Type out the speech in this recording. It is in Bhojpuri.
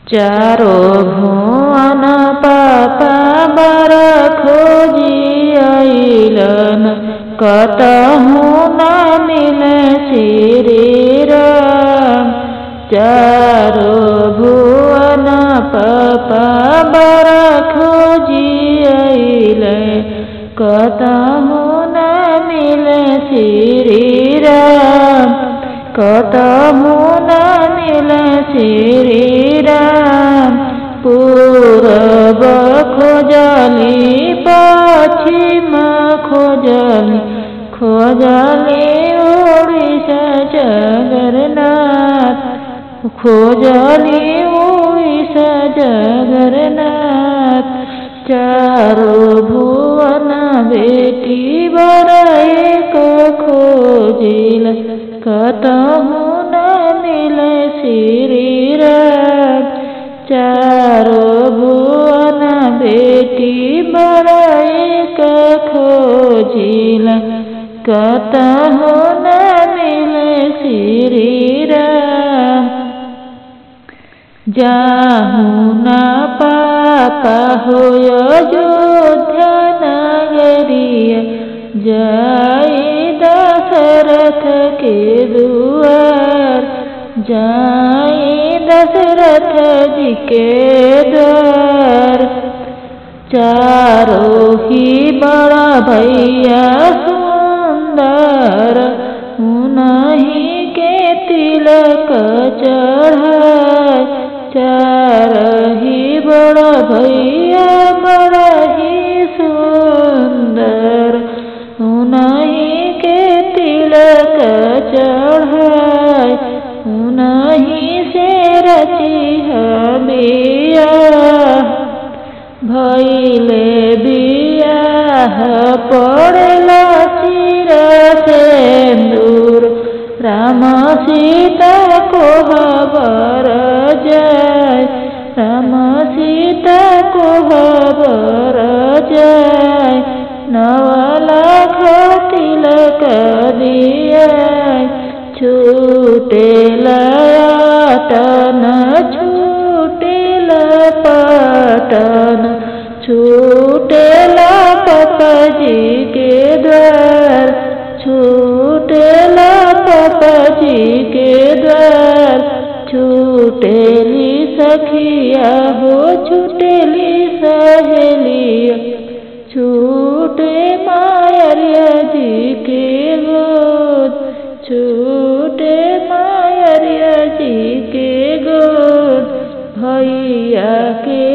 चारो भुवन पापा बर खोजी अइलन, कतहु न मिले श्री राम। चारो भुवन पापा बर खोजी अइलन, कतहु न मिले श्री राम। कतहु न मिले श्री राम। पूरब खोजली पश्चिम खोजली, खोजली उड़ीसा जगन्नाथ, खोजली उड़ीसा जगन्नाथ। चारो भुवन बेटी बर एक खोजिला, कतहु न मिले श्री राम। चारो भुवन बेटी बर एक खोजिला, कतहु न मिले श्री राम। जाहु न पापा होय अयोध्या नगरिया, जाई दशरथ के दुआर। जाई दशरथ जी के द्वार। चारो ही बड़ा भैया सुंदर, उन्हीं के तिलक चढ़ाए। चार ही बड़ा भैया बड़ा ही सुंदर, उन्हीं के तिलक चढ़ाए। उन्हीं से रची बियाह, भइले बियाह पड़ला चिर सिंदूर। राम सीता को बर जाय, राम सीता को बर जाय। 9 लाख तिलक दिया, छूटेल आटन छूटेल पाटन। छूटेल पापा जी के द्वार, छूटेल पापा जी के द्वार। छूटेली सखिया हो छूटेली सहेलिया, छूटे मायरिया जी के गोद। छूटे मायरिया जी के गोद, भैया के